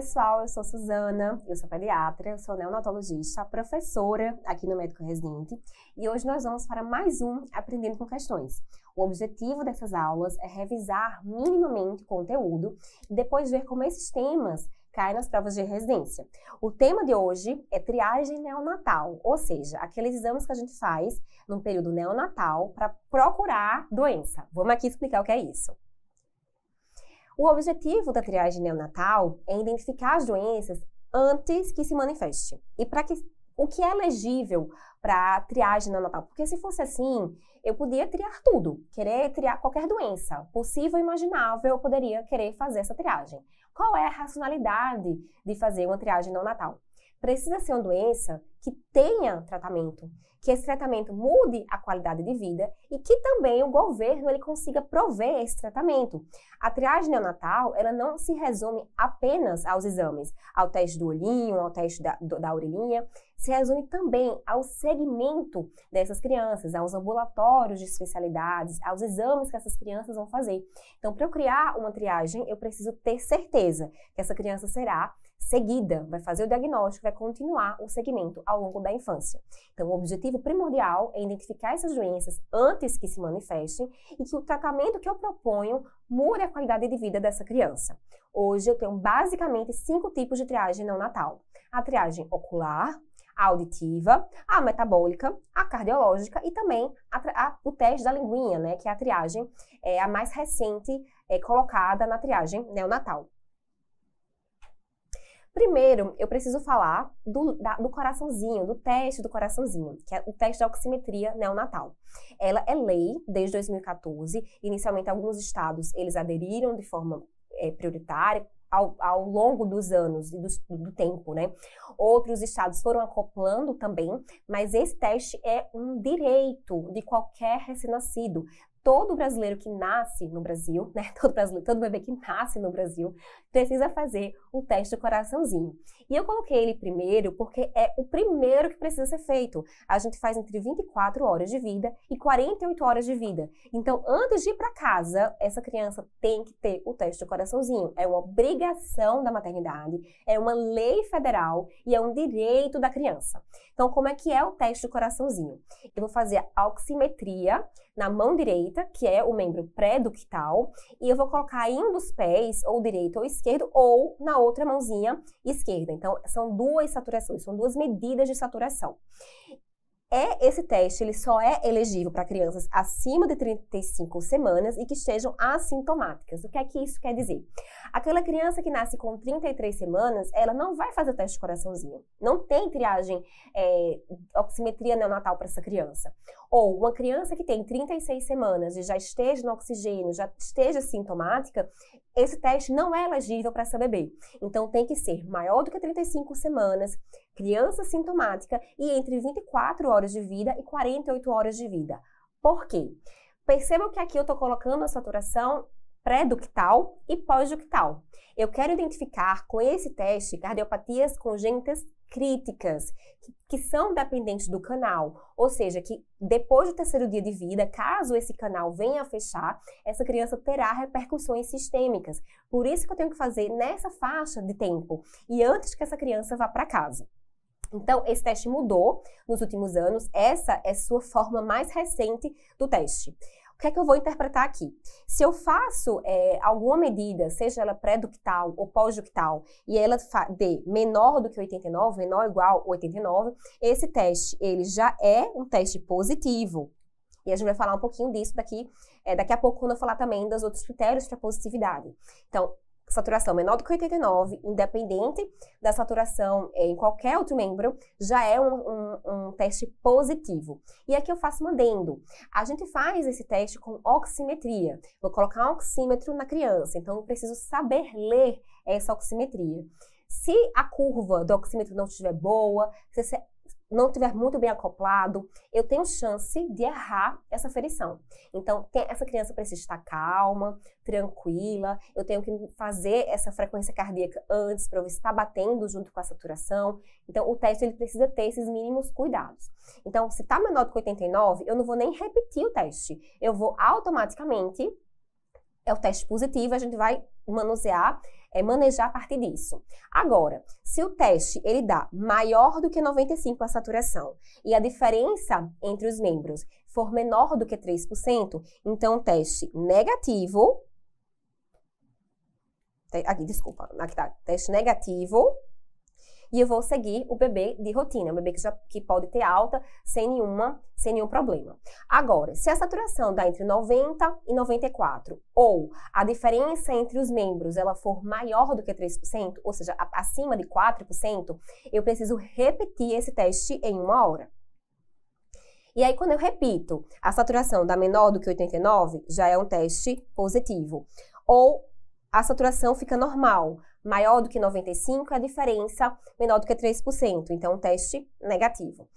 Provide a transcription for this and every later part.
pessoal, eu sou Suzana, eu sou pediatra, eu sou neonatologista, professora aqui no Médico Residente e hoje nós vamos para mais um Aprendendo com Questões. O objetivo dessas aulas é revisar minimamente o conteúdo e depois ver como esses temas caem nas provas de residência. O tema de hoje é triagem neonatal, ou seja, aqueles exames que a gente faz no período neonatal para procurar doença. Vamos aqui explicar o que é isso. O objetivo da triagem neonatal é identificar as doenças antes que se manifeste. E o que é elegível para a triagem neonatal? Porque se fosse assim, eu podia triar tudo, querer triar qualquer doença possível e imaginável, eu poderia querer fazer essa triagem. Qual é a racionalidade de fazer uma triagem neonatal? Precisa ser uma doença que tenha tratamento, que esse tratamento mude a qualidade de vida e que também o governo ele consiga prover esse tratamento. A triagem neonatal, ela não se resume apenas aos exames, ao teste do olhinho, ao teste da orelhinha, se resume também ao segmento dessas crianças, aos ambulatórios de especialidades, aos exames que essas crianças vão fazer. Então, para eu criar uma triagem, eu preciso ter certeza que essa criança será seguida, vai fazer o diagnóstico, vai continuar o segmento ao longo da infância. Então, o objetivo primordial é identificar essas doenças antes que se manifestem e que o tratamento que eu proponho mude a qualidade de vida dessa criança. Hoje eu tenho basicamente 5 tipos de triagem neonatal. A triagem ocular, a auditiva, a metabólica, a cardiológica e também o teste da linguinha, né, que é a triagem a mais recente colocada na triagem neonatal. Primeiro, eu preciso falar do coraçãozinho, do teste do coraçãozinho, que é o teste da oximetria neonatal. Ela é lei desde 2014, inicialmente alguns estados eles aderiram de forma prioritária, ao longo dos anos e do tempo, né? Outros estados foram acoplando também, mas esse teste é um direito de qualquer recém-nascido. Todo brasileiro que nasce no Brasil, né? Todo bebê que nasce no Brasil precisa fazer o teste do coraçãozinho. E eu coloquei ele primeiro porque é o primeiro que precisa ser feito. A gente faz entre 24 horas de vida e 48 horas de vida. Então, antes de ir para casa, essa criança tem que ter o teste do coraçãozinho. É uma obrigação da maternidade, é uma lei federal e é um direito da criança. Então, como é que é o teste do coraçãozinho? Eu vou fazer a oximetria na mão direita, que é o membro pré-ductal, e eu vou colocar em um dos pés, ou direito ou esquerdo, ou na outra mãozinha esquerda. Então, são duas saturações, são duas medidas de saturação. Esse teste ele só é elegível para crianças acima de 35 semanas e que estejam assintomáticas. O que é que isso quer dizer? Aquela criança que nasce com 33 semanas, ela não vai fazer o teste de coraçãozinho. Não tem triagem, oximetria neonatal para essa criança. Ou uma criança que tem 36 semanas e já esteja no oxigênio, já esteja sintomática, esse teste não é elegível para essa bebê. Então, tem que ser maior do que 35 semanas, criança sintomática e entre 24 horas de vida e 48 horas de vida. Por quê? Percebam que aqui eu estou colocando a saturação pré-ductal e pós-ductal. Eu quero identificar com esse teste cardiopatias congênitas críticas, que são dependentes do canal, ou seja, que depois do 3º dia de vida, caso esse canal venha a fechar, essa criança terá repercussões sistêmicas. Por isso que eu tenho que fazer nessa faixa de tempo e antes que essa criança vá para casa. Então, esse teste mudou nos últimos anos, essa é sua forma mais recente do teste. O que é que eu vou interpretar aqui? Se eu faço alguma medida, seja ela pré-ductal ou pós-ductal, e ela dê menor do que 89, menor ou igual a 89, esse teste ele já é um teste positivo. E a gente vai falar um pouquinho disso daqui a pouco, quando eu falar também dos outros critérios para positividade. Então, saturação menor do que 89, independente da saturação em qualquer outro membro, já é um teste positivo. E aqui eu faço um adendo. A gente faz esse teste com oximetria. Vou colocar um oxímetro na criança, então eu preciso saber ler essa oximetria. Se a curva do oxímetro não estiver boa, se não estiver muito bem acoplado, eu tenho chance de errar essa ferição. Então, essa criança precisa estar calma, tranquila, eu tenho que fazer essa frequência cardíaca antes para ver se está batendo junto com a saturação. Então, o teste ele precisa ter esses mínimos cuidados. Então, se está menor do que 89, eu não vou nem repetir o teste. Eu vou automaticamente, é o teste positivo, a gente vai manusear manejar a partir disso. Agora, se o teste ele dá maior do que 95 a saturação e a diferença entre os membros for menor do que 3%, então o teste negativo, aqui, desculpa, aqui tá, teste negativo, e eu vou seguir o bebê de rotina, um bebê que pode ter alta sem nenhum problema. Agora, se a saturação dá entre 90 e 94, ou a diferença entre os membros ela for maior do que 3%, ou seja, acima de 4%, eu preciso repetir esse teste em 1 hora. E aí, quando eu repito, a saturação dá menor do que 89, já é um teste positivo. Ou a saturação fica normal, maior do que 95, a diferença menor do que 3%, então um teste negativo.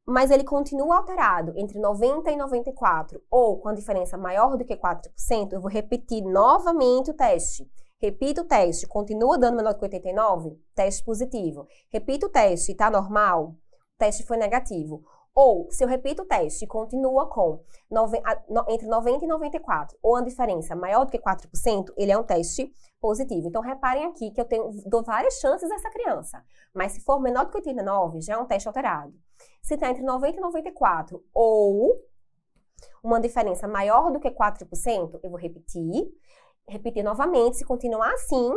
Mas ele continua alterado entre 90 e 94, ou com a diferença maior do que 4%, eu vou repetir novamente o teste. Repito o teste, continua dando menor do que 89, teste positivo. Repito o teste, está normal, o teste foi negativo. Ou, se eu repito o teste e continua com entre 90 e 94, ou a diferença maior do que 4%, ele é um teste positivo. Então, reparem aqui que eu dou várias chances a essa criança. Mas se for menor do que 89, já é um teste alterado. Se está entre 90 e 94, ou uma diferença maior do que 4%, eu vou repetir novamente. Se continuar assim,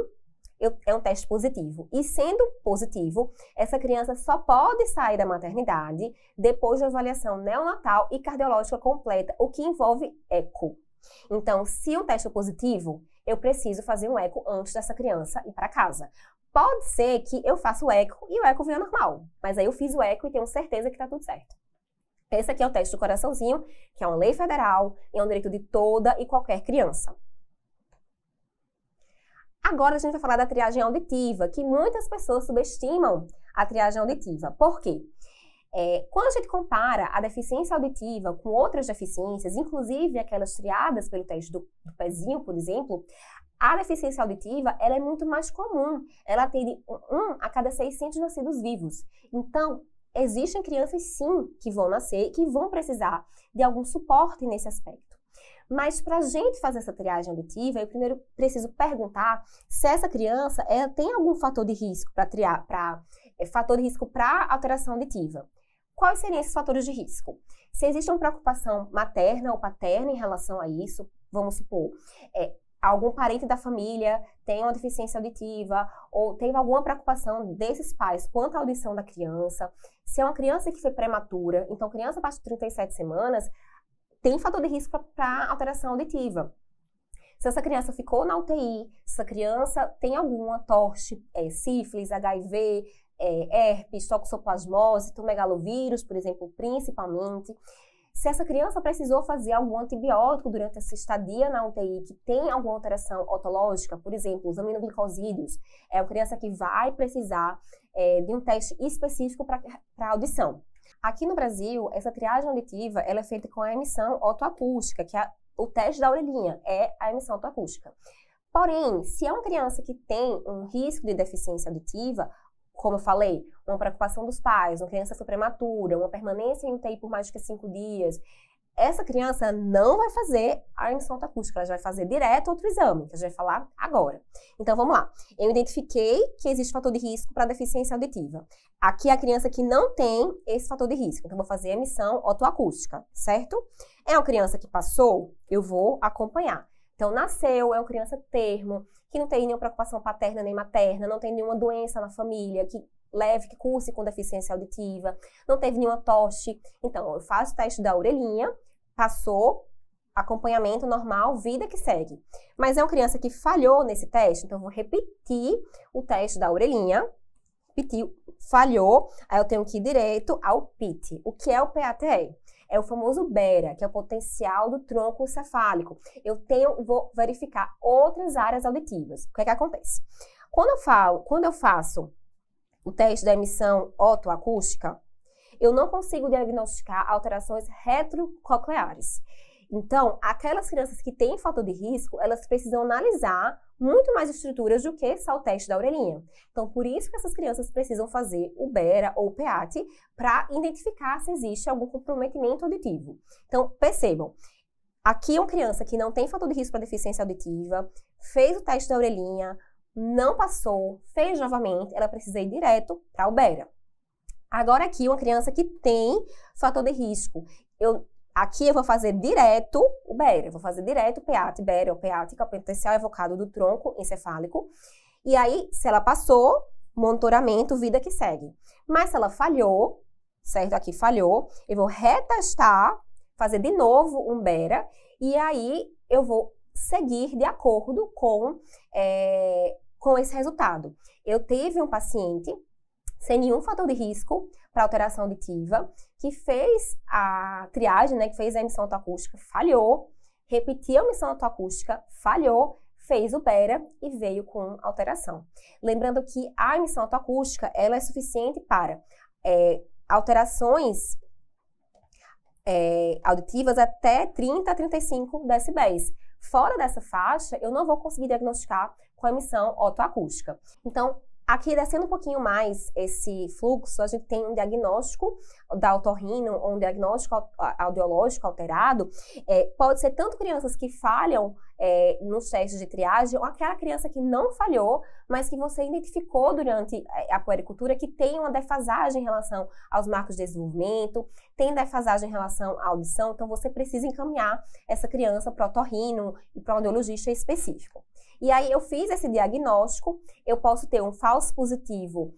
é um teste positivo. E sendo positivo, essa criança só pode sair da maternidade depois de avaliação neonatal e cardiológica completa, o que envolve eco. Então, se o teste é positivo, eu preciso fazer um eco antes dessa criança ir para casa. Pode ser que eu faça o eco e o eco venha normal, mas aí eu fiz o eco e tenho certeza que está tudo certo. Esse aqui é o teste do coraçãozinho, que é uma lei federal e é um direito de toda e qualquer criança. Agora a gente vai falar da triagem auditiva, que muitas pessoas subestimam a triagem auditiva. Por quê? Quando a gente compara a deficiência auditiva com outras deficiências, inclusive aquelas triadas pelo teste do pezinho, por exemplo, a deficiência auditiva ela é muito mais comum. Ela atende 1 a cada 600 nascidos vivos. Então, existem crianças sim que vão nascer e que vão precisar de algum suporte nesse aspecto. Mas para a gente fazer essa triagem auditiva, eu primeiro preciso perguntar se essa criança tem algum fator de risco fator de risco para alteração auditiva. Quais seriam esses fatores de risco? Se existe uma preocupação materna ou paterna em relação a isso, vamos supor, algum parente da família tem uma deficiência auditiva ou teve alguma preocupação desses pais quanto à audição da criança. Se é uma criança que foi prematura, então criança abaixo de 37 semanas, tem fator de risco para alteração auditiva. Se essa criança ficou na UTI, se essa criança tem alguma tosse, sífilis, HIV, herpes, toxoplasmose, citomegalovírus, por exemplo, principalmente. Se essa criança precisou fazer algum antibiótico durante essa estadia na UTI, que tem alguma alteração otológica, por exemplo, os aminoglicosídeos, é uma criança que vai precisar de um teste específico para audição. Aqui no Brasil, essa triagem auditiva ela é feita com a emissão otoacústica, que é o teste da orelhinha, é a emissão otoacústica. Porém, se é uma criança que tem um risco de deficiência auditiva, como eu falei, uma preocupação dos pais, uma criança foi prematura, uma permanência em UTI por mais de 5 dias, essa criança não vai fazer a emissão otoacústica, ela já vai fazer direto outro exame, que a gente vai falar agora. Então, vamos lá. Eu identifiquei que existe fator de risco para deficiência auditiva. Aqui é a criança que não tem esse fator de risco, então eu vou fazer a emissão otoacústica, certo? É uma criança que passou, eu vou acompanhar. Então, nasceu, é uma criança termo, que não tem nenhuma preocupação paterna nem materna, não tem nenhuma doença na família, que curse com deficiência auditiva, não teve nenhuma tosse. Então, eu faço o teste da orelhinha, passou, acompanhamento normal, vida que segue. Mas é uma criança que falhou nesse teste, então eu vou repetir o teste da orelhinha, falhou, aí eu tenho que ir direto ao PIT. O que é o PATE? É o famoso BERA, que é o potencial do tronco cefálico. Vou verificar outras áreas auditivas. O que é que acontece? Quando eu faço o teste da emissão otoacústica, eu não consigo diagnosticar alterações retrococleares. Então, aquelas crianças que têm fator de risco, elas precisam analisar muito mais estruturas do que só o teste da orelhinha. Então, por isso que essas crianças precisam fazer o BERA ou o PEAT para identificar se existe algum comprometimento auditivo. Então, percebam, aqui é uma criança que não tem fator de risco para deficiência auditiva, fez o teste da orelhinha, não passou, fez novamente, ela precisa ir direto para o BERA. Agora aqui, uma criança que tem fator de risco, aqui eu vou fazer direto o BERA, eu vou fazer direto o PEAT, BERA, o PEAT, que é o potencial evocado do tronco encefálico. E aí, se ela passou, monitoramento, vida que segue. Mas se ela falhou, certo? Aqui falhou, eu vou retestar, fazer de novo um BERA, e aí eu vou seguir de acordo com esse resultado. Eu tive um paciente sem nenhum fator de risco para alteração auditiva, que fez a triagem, né, que fez a emissão otoacústica, falhou, repetiu a emissão otoacústica, falhou, fez o BERA e veio com alteração. Lembrando que a emissão otoacústica, ela é suficiente para alterações auditivas até 30 a 35 decibéis. Fora dessa faixa, eu não vou conseguir diagnosticar com a emissão otoacústica. Então, aqui, descendo um pouquinho mais esse fluxo, a gente tem um diagnóstico da otorrino ou um diagnóstico audiológico alterado. Pode ser tanto crianças que falham nos testes de triagem, ou aquela criança que não falhou, mas que você identificou durante a puericultura que tem uma defasagem em relação aos marcos de desenvolvimento, tem defasagem em relação à audição, então você precisa encaminhar essa criança para o otorrino e para um audiologista específico. E aí eu fiz esse diagnóstico, eu posso ter um falso positivo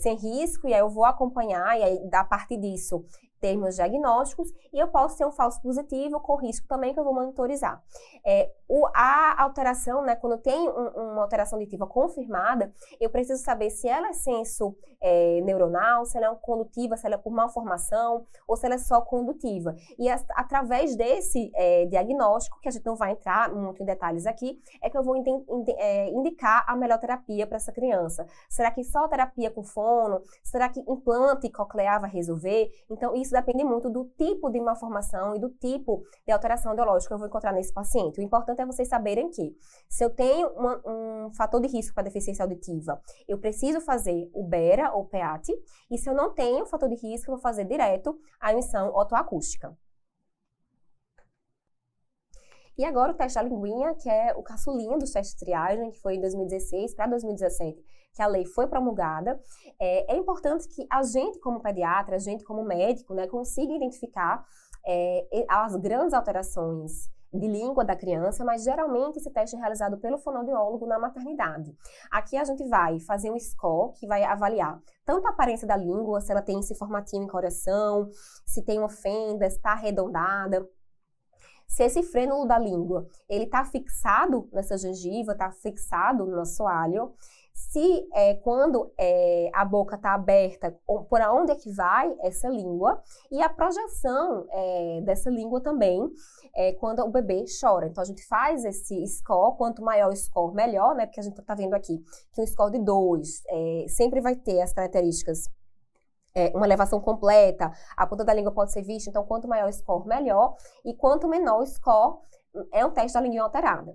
sem risco, e aí eu vou acompanhar, e aí a partir disso ter meus diagnósticos, e eu posso ter um falso positivo com risco também que eu vou monitorizar. A alteração, né, quando eu tenho uma alteração auditiva confirmada, eu preciso saber se ela é senso neuronal, se ela é condutiva, se ela é por malformação, ou se ela é só condutiva. E através desse diagnóstico, que a gente não vai entrar muito em detalhes aqui, é que eu vou indicar a melhor terapia para essa criança. Será que só terapia com fono? Será que implante coclear vai resolver? Então, isso depende muito do tipo de malformação e do tipo de alteração audiológica que eu vou encontrar nesse paciente. O importante é vocês saberem que, se eu tenho um fator de risco para deficiência auditiva, eu preciso fazer o BERA ou PEAT, e se eu não tenho fator de risco, eu vou fazer direto a emissão otoacústica. E agora o teste da linguinha, que é o caçulinha dos testes de triagem, que foi em 2016 para 2017, que a lei foi promulgada. É importante que a gente, como pediatra, a gente, como médico, né, consiga identificar as grandes alterações de língua da criança, mas geralmente esse teste é realizado pelo fonoaudiólogo na maternidade. Aqui a gente vai fazer um score que vai avaliar tanto a aparência da língua, se ela tem esse formatinho em coração, se tem uma fenda, se está arredondada, se esse frênulo da língua ele está fixado nessa gengiva, está fixado no assoalho, se quando a boca está aberta, por onde é que vai essa língua, e a projeção dessa língua também quando o bebê chora. Então, a gente faz esse score, quanto maior o score, melhor, né? Porque a gente está vendo aqui que um score de 2 sempre vai ter as características, uma elevação completa, a ponta da língua pode ser vista, então quanto maior o score, melhor, e quanto menor o score, é um teste da linguinha alterada.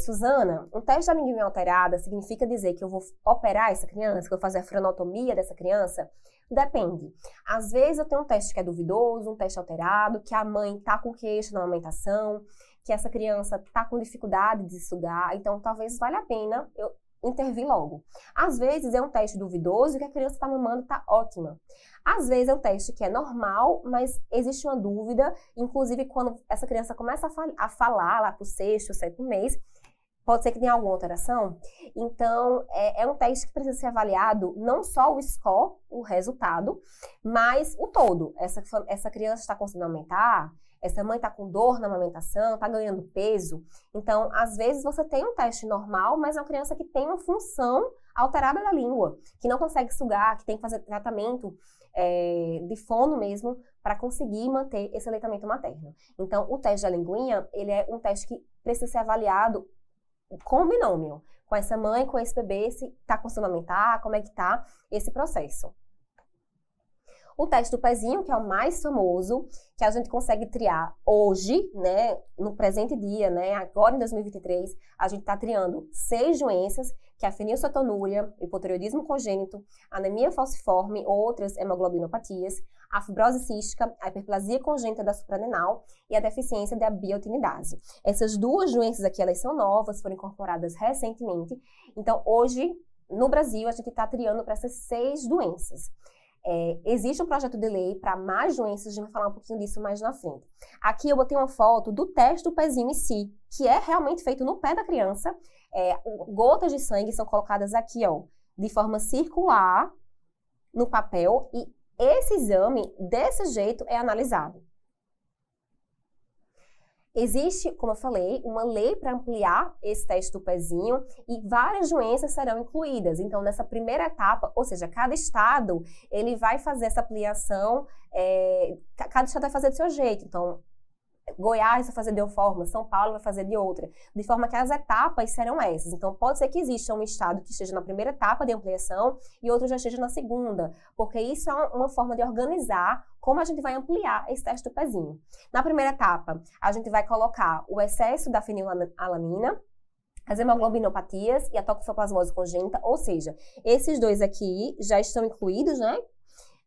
Suzana, um teste da linguinha alterada significa dizer que eu vou operar essa criança, que eu vou fazer a frenotomia dessa criança? Depende. Às vezes eu tenho um teste que é duvidoso, um teste alterado, que a mãe tá com queixa na amamentação, que essa criança tá com dificuldade de sugar, então talvez valha a pena eu intervir logo. Às vezes é um teste duvidoso que a criança está mamando, está ótima. Às vezes é um teste que é normal, mas existe uma dúvida, inclusive quando essa criança começa a falar lá para o 6º, 7º mês, pode ser que tenha alguma alteração. Então, é um teste que precisa ser avaliado não só o score, o resultado, mas o todo. Essa criança está conseguindo aumentar, essa mãe está com dor na amamentação, está ganhando peso. Então, às vezes você tem um teste normal, mas é uma criança que tem uma função alterada da língua, que não consegue sugar, que tem que fazer tratamento de fono mesmo para conseguir manter esse aleitamento materno. Então, o teste da linguinha, ele é um teste que precisa ser avaliado com o binômio, com essa mãe, com esse bebê, se está conseguindo aumentar, como é que está esse processo. O teste do pezinho, que é o mais famoso, que a gente consegue triar hoje, né, no presente dia, né, agora em 2023, a gente está triando 6 doenças, que é a fenilcetonúria, hipotireoidismo congênito, anemia falciforme, outras hemoglobinopatias, a fibrose cística, a hiperplasia congênita da suprarrenal e a deficiência da biotinidase. Essas 2 doenças aqui, elas são novas, foram incorporadas recentemente. Então, hoje, no Brasil, a gente está triando para essas 6 doenças. Existe um projeto de lei para mais doenças, a gente vai falar um pouquinho disso mais na frente. Aqui eu botei uma foto do teste do pezinho em si, que é realmente feito no pé da criança. Gotas de sangue são colocadas aqui, ó, de forma circular no papel, e esse exame, desse jeito, é analisado. Existe, como eu falei, uma lei para ampliar esse teste do pezinho e várias doenças serão incluídas. Então, nessa primeira etapa, ou seja, cada estado, ele vai fazer essa ampliação, cada estado vai fazer do seu jeito. Então, Goiás vai fazer de uma forma, São Paulo vai fazer de outra, de forma que as etapas serão essas. Então, pode ser que exista um estado que esteja na primeira etapa de ampliação e outro já esteja na segunda, porque isso é uma forma de organizar como a gente vai ampliar esse teste do pezinho. Na primeira etapa, a gente vai colocar o excesso da fenilalanina, as hemoglobinopatias e a toxoplasmose congênita, ou seja, esses 2 aqui já estão incluídos, né?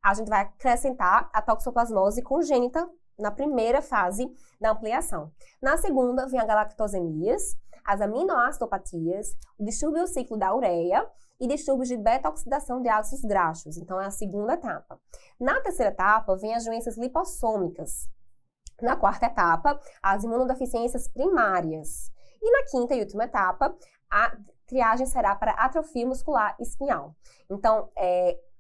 A gente vai acrescentar a toxoplasmose congênita na primeira fase da ampliação. Na segunda, vem a galactosemias, as aminoacidopatias, o distúrbio do ciclo da ureia e distúrbios de beta-oxidação de ácidos graxos. Então, é a segunda etapa. Na terceira etapa, vem as doenças lipossômicas. Na quarta etapa, as imunodeficiências primárias. E na quinta e última etapa, a triagem será para atrofia muscular espinhal. Então,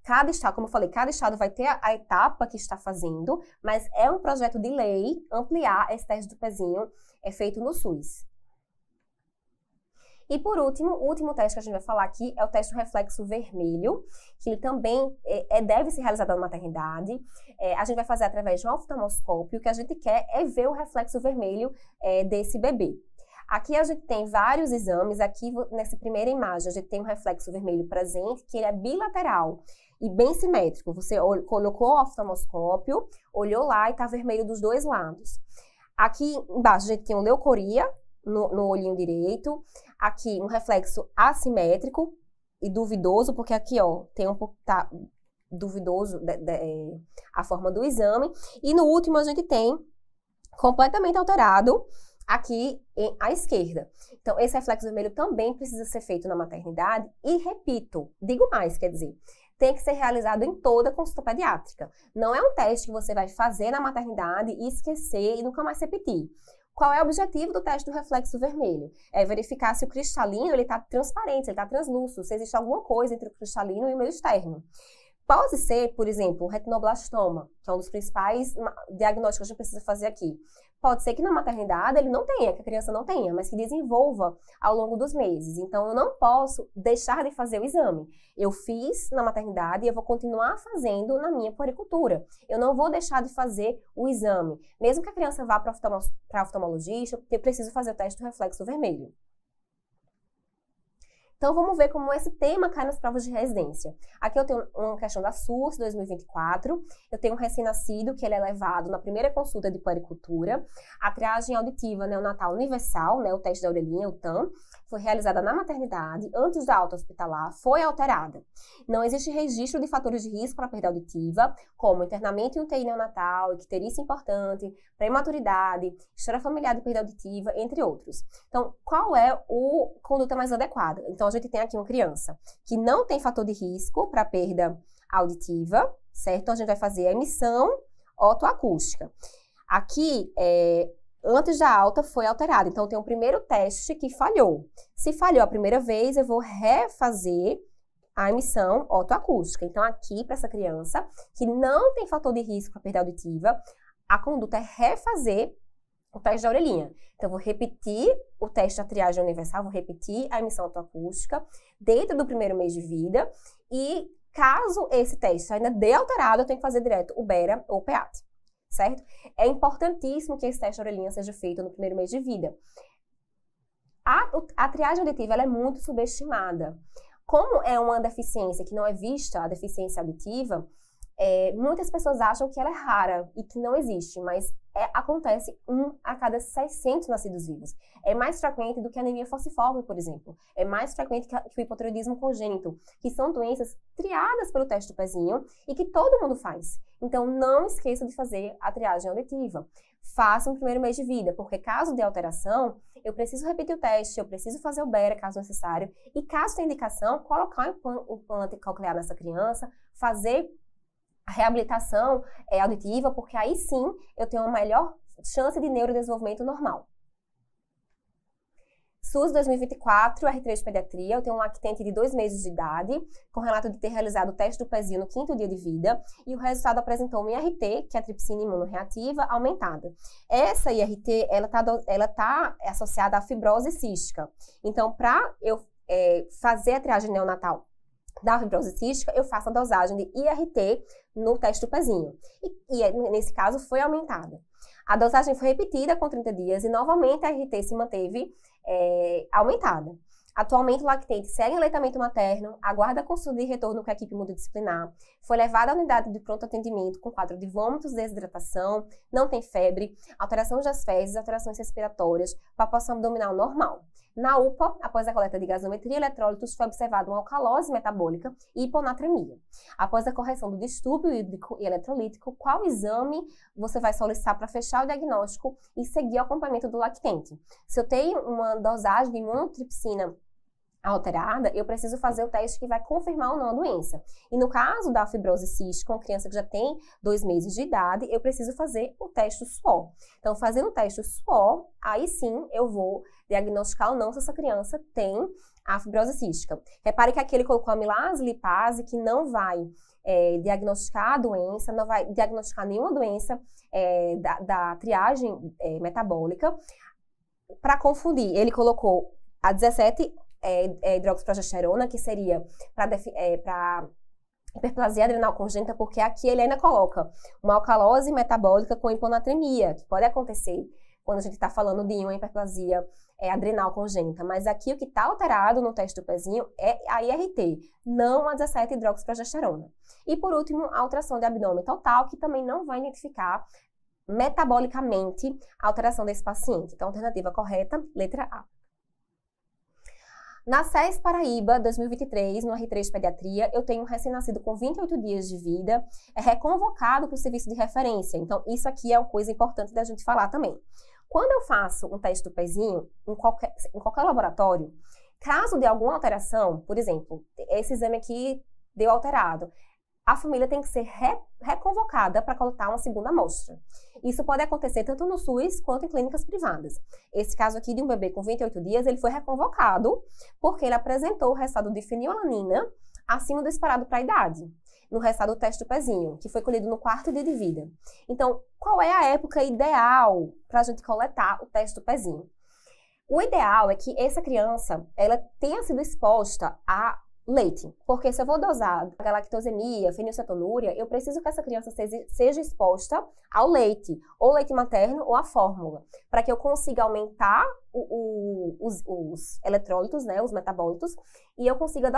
cada estado, como eu falei, cada estado vai ter a etapa que está fazendo, mas é um projeto de lei ampliar esse teste do pezinho, é feito no SUS. E por último, o último teste que a gente vai falar aqui é o teste do reflexo vermelho, que ele também deve ser realizado na maternidade. A gente vai fazer através de um oftalmoscópio, o que a gente quer é ver o reflexo vermelho desse bebê. Aqui a gente tem vários exames, aqui nessa primeira imagem a gente tem um reflexo vermelho presente, que ele é bilateral e bem simétrico. Você colocou o oftalmoscópio, olhou lá e está vermelho dos 2 lados. Aqui embaixo a gente tem uma leucoria no olhinho direito, aqui um reflexo assimétrico e duvidoso, porque aqui, ó, tem um pouco, tá duvidoso a forma do exame. E no último a gente tem completamente alterado aqui à esquerda. Então, esse reflexo vermelho também precisa ser feito na maternidade e, repito, digo mais, quer dizer, tem que ser realizado em toda consulta pediátrica. Não é um teste que você vai fazer na maternidade e esquecer e nunca mais repetir. Qual é o objetivo do teste do reflexo vermelho? É verificar se o cristalino está transparente, ele está translúcido, se existe alguma coisa entre o cristalino e o meio externo. Pode ser, por exemplo, o retinoblastoma, que é um dos principais diagnósticos que a gente precisa fazer aqui. Pode ser que na maternidade ele não tenha, que a criança não tenha, mas que desenvolva ao longo dos meses. Então, eu não posso deixar de fazer o exame. Eu fiz na maternidade e eu vou continuar fazendo na minha puericultura. Eu não vou deixar de fazer o exame. Mesmo que a criança vá para oftalmologista, eu preciso fazer o teste do reflexo vermelho. Então, vamos ver como esse tema cai nas provas de residência. Aqui eu tenho uma questão da SURS 2024, eu tenho um recém-nascido que ele é levado na primeira consulta de puericultura, a triagem auditiva neonatal universal, né, o teste da orelhinha, o TAM, foi realizada na maternidade, antes da alta hospitalar, foi alterada. Não existe registro de fatores de risco para perda auditiva, como internamento em UTI neonatal, icterícia importante, prematuridade, história familiar de perda auditiva, entre outros. Então, qual é a conduta mais adequada? Então, a gente tem aqui uma criança que não tem fator de risco para perda auditiva, certo? Então, a gente vai fazer a emissão otoacústica. Aqui, antes da alta foi alterado. Então, tem um primeiro teste que falhou. Se falhou a primeira vez, eu vou refazer a emissão otoacústica. Então, aqui, para essa criança que não tem fator de risco para perda auditiva, a conduta é refazer o teste da orelhinha. Então, eu vou repetir o teste da triagem universal, vou repetir a emissão otoacústica dentro do primeiro mês de vida. E, caso esse teste ainda dê alterado, eu tenho que fazer direto o BERA ou o PEAT. Certo? É importantíssimo que esse teste de orelhinha seja feito no primeiro mês de vida. A triagem auditiva ela é muito subestimada. Como é uma deficiência que não é vista, a deficiência auditiva, muitas pessoas acham que ela é rara e que não existe, mas acontece 1 a cada 600 nascidos vivos. É mais frequente do que a anemia falciforme, por exemplo. É mais frequente que o hipotireoidismo congênito, que são doenças triadas pelo teste do pezinho e que todo mundo faz. Então, não esqueça de fazer a triagem auditiva. Faça no primeiro mês de vida, porque caso dê alteração, eu preciso repetir o teste, eu preciso fazer o BERA, caso necessário, e caso tenha indicação, colocar um implante coclear nessa criança, fazer a reabilitação auditiva, porque aí sim eu tenho uma melhor chance de neurodesenvolvimento normal. SUS 2024, R3 de pediatria, eu tenho um lactente de 2 meses de idade, com relato de ter realizado o teste do pezinho no 5º dia de vida, e o resultado apresentou uma IRT, que é a tripsina imunorreativa, aumentada. Essa IRT, ela tá associada à fibrose cística. Então, para eu fazer a triagem neonatal da fibrose cística, eu faço a dosagem de IRT no teste do pezinho. E nesse caso, foi aumentada. A dosagem foi repetida com 30 dias e, novamente, a IRT se manteve aumentada. Atualmente, o lactente segue em aleitamento materno, aguarda consulta de retorno com a equipe multidisciplinar, foi levado à unidade de pronto atendimento com quadro de vômitos, desidratação, não tem febre, alterações das fezes, alterações respiratórias, palpação abdominal normal. Na UPA, após a coleta de gasometria e eletrólitos, foi observada uma alcalose metabólica e hiponatremia. Após a correção do distúrbio hídrico e eletrolítico, qual exame você vai solicitar para fechar o diagnóstico e seguir o acompanhamento do lactente? Se eu tenho uma dosagem de imunotripsina alterada, eu preciso fazer o teste que vai confirmar ou não a doença. E no caso da fibrose cística, uma criança que já tem 2 meses de idade, eu preciso fazer o teste suor. Então, fazendo o teste suor, aí sim eu vou diagnosticar ou não se essa criança tem a fibrose cística. Repare que aqui ele colocou amilase lipase, que não vai diagnosticar a doença, não vai diagnosticar nenhuma doença da triagem metabólica. Para confundir, ele colocou a 17 hidroxiprogesterona, que seria para hiperplasia adrenal congênita, porque aqui ele ainda coloca uma alcalose metabólica com hiponatremia, que pode acontecer quando a gente está falando de uma hiperplasia adrenal congênita. Mas aqui o que está alterado no teste do pezinho é a IRT, não a 17 hidroxiprogesterona. E por último, a ultrassom de abdômen total, que também não vai identificar metabolicamente a alteração desse paciente. Então, a alternativa correta, letra A. Na SES Paraíba, 2023, no R3 de Pediatria, eu tenho um recém-nascido com 28 dias de vida, reconvocado para o serviço de referência. Então, isso aqui é uma coisa importante da gente falar também. Quando eu faço um teste do pezinho, em qualquer laboratório, caso de alguma alteração, por exemplo, esse exame aqui deu alterado, a família tem que ser reconvocada para coletar uma segunda amostra. Isso pode acontecer tanto no SUS quanto em clínicas privadas. Esse caso aqui de um bebê com 28 dias, ele foi reconvocado porque ele apresentou o resultado de fenilalanina acima do esperado para a idade, no resultado do teste do pezinho, que foi colhido no 4º dia de vida. Então, qual é a época ideal para a gente coletar o teste do pezinho? O ideal é que essa criança ela tenha sido exposta a leite, porque se eu vou dosar galactosemia, fenilcetonúria, eu preciso que essa criança seja exposta ao leite, ou leite materno ou a fórmula, para que eu consiga aumentar os eletrólitos, né, os metabólitos, e eu consiga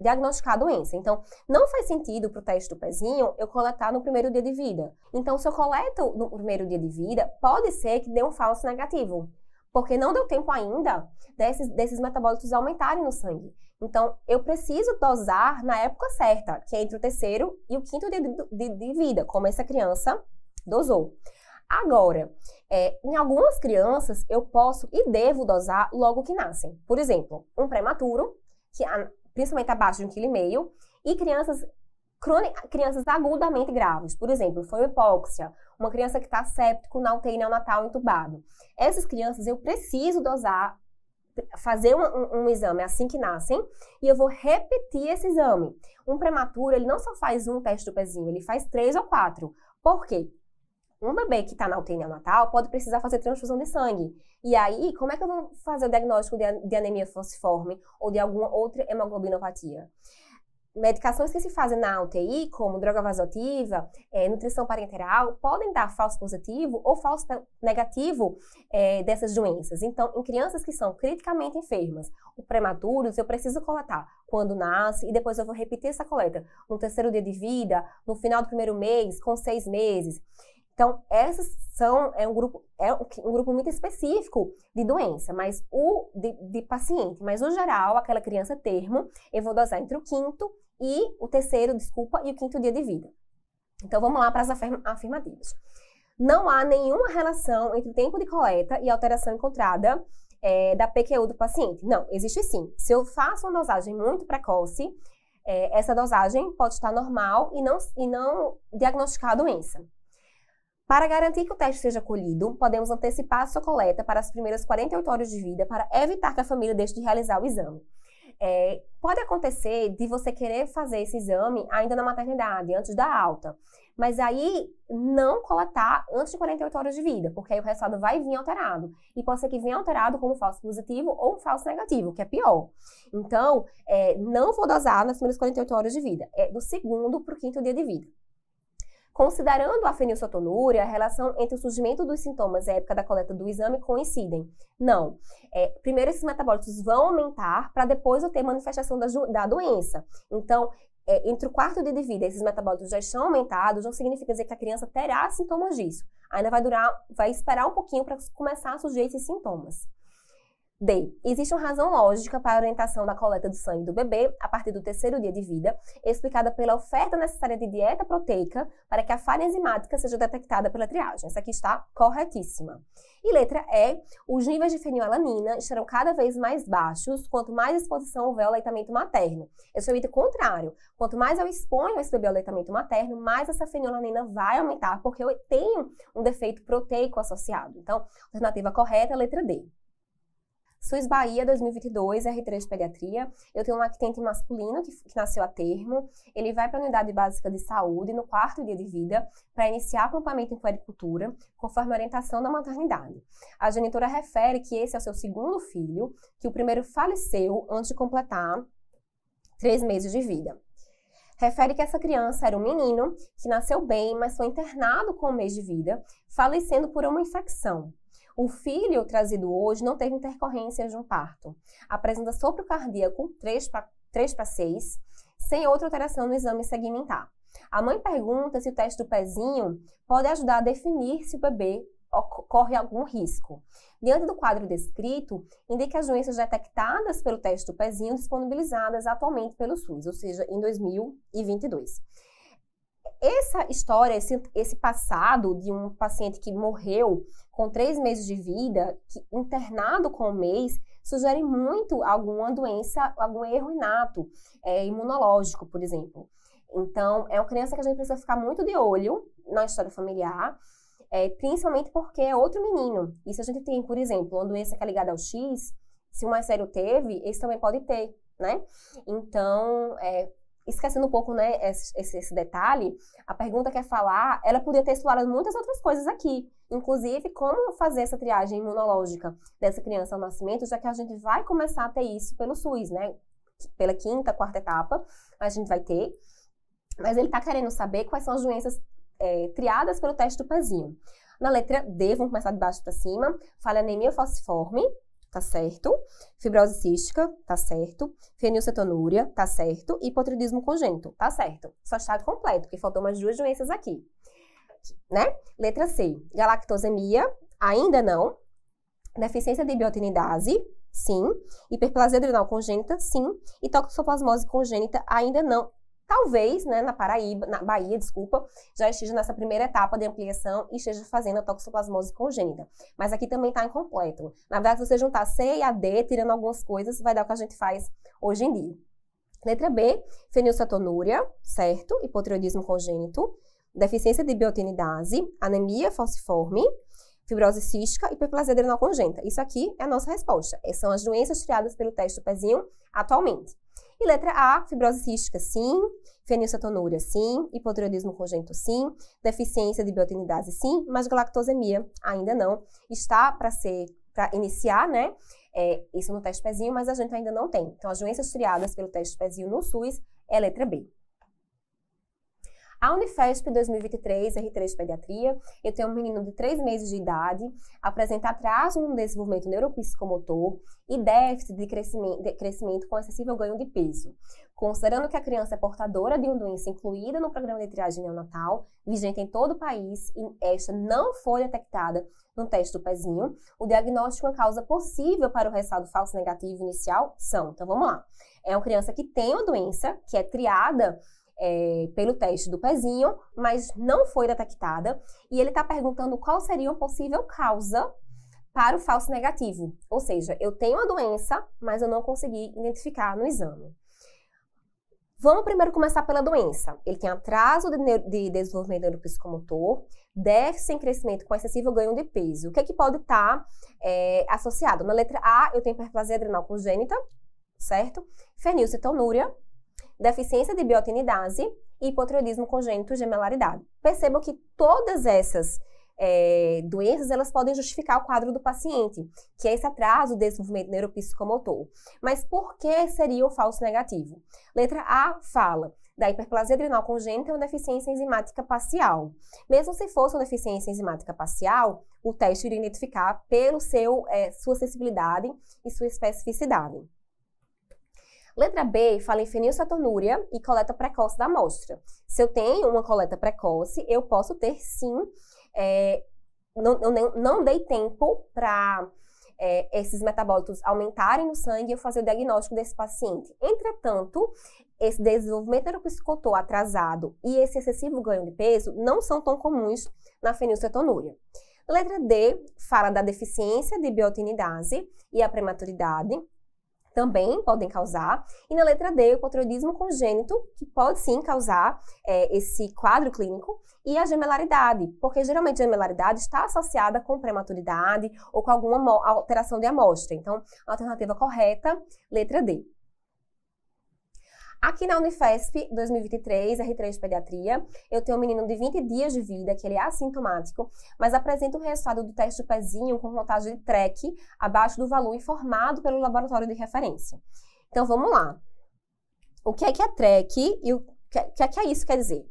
diagnosticar a doença. Então, não faz sentido para o teste do pezinho eu coletar no primeiro dia de vida. Então, se eu coleto no primeiro dia de vida, pode ser que dê um falso negativo, porque não deu tempo ainda desses metabólitos aumentarem no sangue. Então, eu preciso dosar na época certa, que é entre o 3º e o 5º dia de vida, como essa criança dosou. Agora, em algumas crianças, eu posso e devo dosar logo que nascem. Por exemplo, um prematuro, que principalmente abaixo de 1,5 kg, e crianças agudamente graves. Por exemplo, foi hipóxia, uma criança que está séptico na UTI neonatal entubado. Essas crianças eu preciso dosar, fazer um exame assim que nascem, e eu vou repetir esse exame. Um prematuro, ele não só faz um teste do pezinho, ele faz 3 ou 4. Por quê? Um bebê que está na UTI neonatal pode precisar fazer transfusão de sangue. E aí, como é que eu vou fazer o diagnóstico de anemia falciforme ou de alguma outra hemoglobinopatia? medicações que se fazem na UTI, como droga vasoativa, nutrição parenteral, podem dar falso positivo ou falso negativo dessas doenças. Então, em crianças que são criticamente enfermas ou prematuros, eu preciso coletar quando nasce e depois eu vou repetir essa coleta no 3º dia de vida, no final do 1º mês, com 6 meses. Então, essas são um grupo muito específico de doença, mas de paciente. Mas, no geral, aquela criança termo, eu vou dosar entre o 5º e o 3º, e o 5º dia de vida. Então, vamos lá para as afirmativas. Não há nenhuma relação entre o tempo de coleta e a alteração encontrada da PQU do paciente. Não, existe sim. Se eu faço uma dosagem muito precoce, essa dosagem pode estar normal e não diagnosticar a doença. Para garantir que o teste seja colhido, podemos antecipar a sua coleta para as primeiras 48 horas de vida para evitar que a família deixe de realizar o exame. Pode acontecer de você querer fazer esse exame ainda na maternidade, antes da alta, mas aí não coletar antes de 48 horas de vida, porque aí o resultado vai vir alterado. E pode ser que venha alterado como falso positivo ou falso negativo, que é pior. Então, não vou dosar nas primeiras 48 horas de vida, do 2º para o 5º dia de vida. Considerando a fenilcetonúria, a relação entre o surgimento dos sintomas e a época da coleta do exame coincidem? Não. Primeiro, esses metabólitos vão aumentar para depois eu ter manifestação da doença. Então, entre o 4º dia de vida, esses metabólitos já estão aumentados, não significa dizer que a criança terá sintomas disso. Ainda vai esperar um pouquinho para começar a surgir esses sintomas. D. Existe uma razão lógica para a orientação da coleta do sangue do bebê a partir do 3º dia de vida, explicada pela oferta necessária de dieta proteica para que a falha enzimática seja detectada pela triagem. Essa aqui está corretíssima. E letra E. Os níveis de fenilalanina estarão cada vez mais baixos quanto mais exposição houver ao aleitamento materno. É justamente o contrário. Quanto mais eu exponho esse bebê ao aleitamento materno, mais essa fenilalanina vai aumentar, porque eu tenho um defeito proteico associado. Então, a alternativa correta é a letra D. SUS Bahia 2022, R3 de Pediatria. Eu tenho um lactente masculino que nasceu a termo. Ele vai para a unidade básica de saúde no 4º dia de vida para iniciar acampamento em puericultura, conforme a orientação da maternidade. A genitora refere que esse é o seu 2º filho, que o primeiro faleceu antes de completar 3 meses de vida. Refere que essa criança era um menino que nasceu bem, mas foi internado com 1 mês de vida, falecendo por uma infecção. O filho trazido hoje não teve intercorrências de um parto. Apresenta sopro cardíaco 3/6, sem outra alteração no exame segmentar. A mãe pergunta se o teste do pezinho pode ajudar a definir se o bebê corre algum risco. Diante do quadro descrito, indica as doenças detectadas pelo teste do pezinho disponibilizadas atualmente pelo SUS, ou seja, em 2022. Essa história, esse passado de um paciente que morreu com 3 meses de vida, internado com 1 mês, sugere muito alguma doença, algum erro inato, imunológico, por exemplo. Então, é uma criança que a gente precisa ficar muito de olho na história familiar, principalmente porque é outro menino. E se a gente tem, por exemplo, uma doença que é ligada ao X, se o mais sério teve, esse também pode ter, né? Então, esquecendo um pouco, né, esse detalhe, a pergunta quer falar, ela podia ter explorado muitas outras coisas aqui, inclusive como fazer essa triagem imunológica dessa criança ao nascimento, já que a gente vai começar a ter isso pelo SUS, né, pela 5ª, 4ª etapa, a gente vai ter, mas ele está querendo saber quais são as doenças triadas pelo teste do pezinho. Na letra D, vamos começar de baixo para cima, fala anemia falciforme, tá certo? Fibrose cística, tá certo? Fenilcetonúria, tá certo? Hipotireoidismo congênito, tá certo? Só está completo, porque faltou umas 2 doenças aqui, né? Letra C, galactosemia, ainda não. Deficiência de biotinidase, sim. Hiperplasia adrenal congênita, sim. E toxoplasmose congênita, ainda não. Talvez, né, na Bahia, já esteja nessa primeira etapa de ampliação e esteja fazendo a toxoplasmose congênita. Mas aqui também está incompleto. Na verdade, se você juntar C e a D, tirando algumas coisas, vai dar o que a gente faz hoje em dia. Letra B, fenilcetonúria, certo? Hipotireoidismo congênito. Deficiência de biotinidase, anemia falciforme, fibrose cística e hiperplasia adrenal congênita. Isso aqui é a nossa resposta. Essas são as doenças triadas pelo teste do pezinho atualmente. E letra A, fibrose cística, sim. Fenilcetonúria, sim. Hipotireoidismo congênito, sim. Deficiência de biotinidase, sim. Mas galactosemia, ainda não. Está para iniciar, né? Isso no teste pezinho, mas a gente ainda não tem. Então, as doenças triadas pelo teste pezinho no SUS é a letra B. A Unifesp 2023, R3 de Pediatria, eu tenho um menino de 3 meses de idade, apresenta atraso no desenvolvimento neuropsicomotor e déficit de crescimento com excessivo ganho de peso. Considerando que a criança é portadora de uma doença incluída no programa de triagem neonatal, vigente em todo o país, e esta não foi detectada no teste do pezinho, o diagnóstico e uma causa possível para o resultado falso negativo inicial são, então vamos lá, é uma criança que tem uma doença, que é triada pelo teste do pezinho, mas não foi detectada, e ele está perguntando qual seria uma possível causa para o falso negativo. Ou seja, eu tenho a doença, mas eu não consegui identificar no exame. Vamos primeiro começar pela doença. Ele tem atraso de desenvolvimento neuropsicomotor, déficit em crescimento com excessivo ganho de peso. O que é que pode estar associado? Na letra A, eu tenho hiperplasia adrenal congênita, certo? Fenilcetonúria, deficiência de biotinidase e hipotireoidismo congênito gemelaridade. Percebam que todas essas doenças, elas podem justificar o quadro do paciente, que é esse atraso de desenvolvimento neuropsicomotor. Mas por que seria o falso negativo? Letra A fala da hiperplasia adrenal congênita e uma deficiência enzimática parcial. Mesmo se fosse uma deficiência enzimática parcial, o teste iria identificar pelo sua sensibilidade e sua especificidade. Letra B fala em fenilcetonúria e coleta precoce da amostra. Se eu tenho uma coleta precoce, eu posso ter sim, não dei tempo para esses metabólitos aumentarem no sangue e eu fazer o diagnóstico desse paciente. Entretanto, esse desenvolvimento neuropsicomotor atrasado e esse excessivo ganho de peso não são tão comuns na fenilcetonúria. Letra D fala da deficiência de biotinidase e a prematuridade, também podem causar. E na letra D, o hipotireoidismo congênito, que pode sim causar esse quadro clínico, e a gemelaridade, porque geralmente a gemelaridade está associada com prematuridade ou com alguma alteração de amostra. Então, a alternativa correta, letra D. Aqui na Unifesp 2023, R3 de Pediatria, eu tenho um menino de 20 dias de vida, que ele é assintomático, mas apresenta o resultado do teste do pezinho com contagem de TREC abaixo do valor informado pelo laboratório de referência. Então, vamos lá. O que é TREC e o que é isso quer dizer?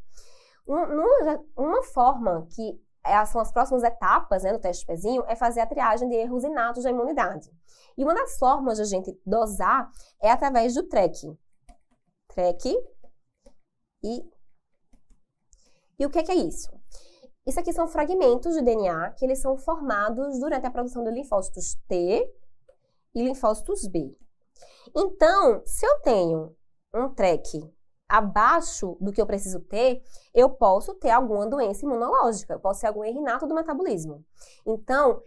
Uma forma que são as próximas etapas, né, no teste do pezinho é fazer a triagem de erros inatos da imunidade. E uma das formas de a gente dosar é através do TREC. E o que é isso? Isso aqui são fragmentos de DNA que eles são formados durante a produção de linfócitos T e linfócitos B. Então, se eu tenho um TREC abaixo do que eu preciso ter, eu posso ter alguma doença imunológica, eu posso ter algum erro inato do metabolismo. Então,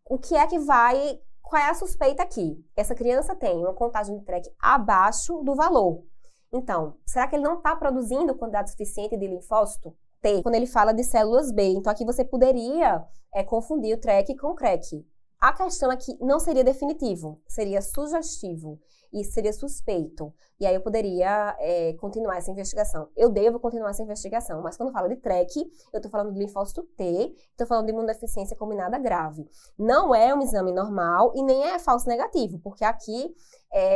o que é que vai... Qual é a suspeita aqui? Essa criança tem uma contagem de TREC abaixo do valor. Então, será que ele não está produzindo quantidade suficiente de linfócito T? Quando ele fala de células B, então aqui você poderia confundir o TREC com o CREC. A questão aqui não seria definitivo, seria sugestivo e seria suspeito. E aí eu poderia continuar essa investigação. Eu devo continuar essa investigação, mas quando eu falo de TREC, eu estou falando de linfócito T, estou falando de imunodeficiência combinada grave. Não é um exame normal e nem é falso negativo, porque aqui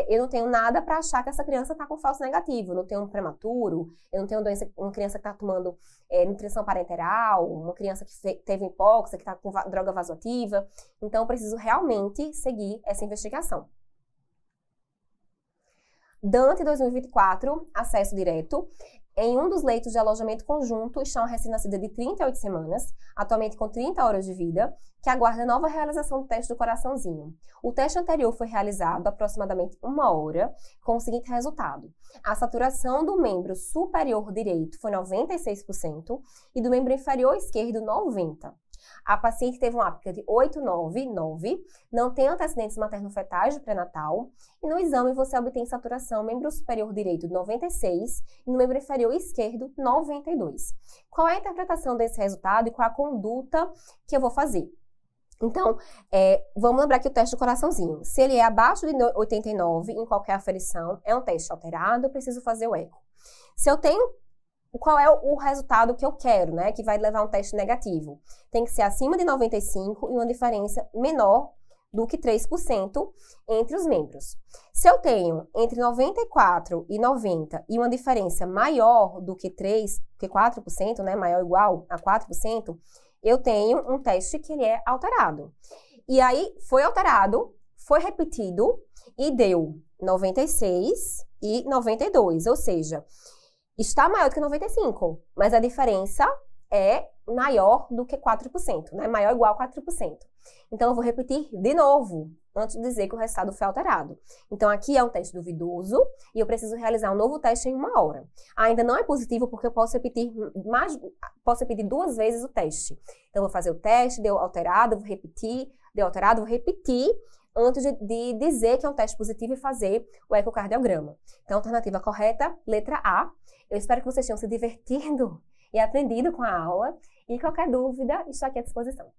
eu não tenho nada para achar que essa criança está com falso negativo. Eu não tenho um prematuro, eu não tenho uma criança que está tomando nutrição parenteral, uma criança que teve hipóxia, que está com droga vasoativa. Então, eu preciso realmente seguir essa investigação. Dante 2024, acesso direto. Em um dos leitos de alojamento conjunto está uma recém-nascida de 38 semanas, atualmente com 30 horas de vida, que aguarda nova realização do teste do coraçãozinho. O teste anterior foi realizado aproximadamente 1 hora, com o seguinte resultado. A saturação do membro superior direito foi 96% e do membro inferior esquerdo 90%. A paciente teve uma APGAR de 8,9, não tem antecedentes materno-fetais de pré-natal, e no exame você obtém saturação membro superior direito de 96 e no membro inferior esquerdo 92. Qual é a interpretação desse resultado e qual a conduta que eu vou fazer? Então, vamos lembrar que o teste do coraçãozinho, se ele é abaixo de 89 em qualquer aferição, é um teste alterado, eu preciso fazer o eco. Se eu tenho qual é o resultado que eu quero, né? Que vai levar um teste negativo. Tem que ser acima de 95 e uma diferença menor do que 3% entre os membros. Se eu tenho entre 94 e 90 e uma diferença maior do que 4%, né, maior ou igual a 4%, eu tenho um teste que ele é alterado. E aí, foi alterado, foi repetido e deu 96 e 92, ou seja, está maior do que 95, mas a diferença é maior do que 4%, né? Maior ou igual a 4%. Então, eu vou repetir de novo, antes de dizer que o resultado foi alterado. Então, aqui é um teste duvidoso e eu preciso realizar um novo teste em 1 hora. Ainda não é positivo porque eu posso repetir 2 vezes o teste. Então, eu vou fazer o teste, deu alterado, vou repetir, deu alterado, vou repetir, antes de dizer que é um teste positivo e fazer o ecocardiograma. Então, a alternativa correta, letra A. Eu espero que vocês tenham se divertido e aprendido com a aula. E qualquer dúvida, estou aqui à disposição.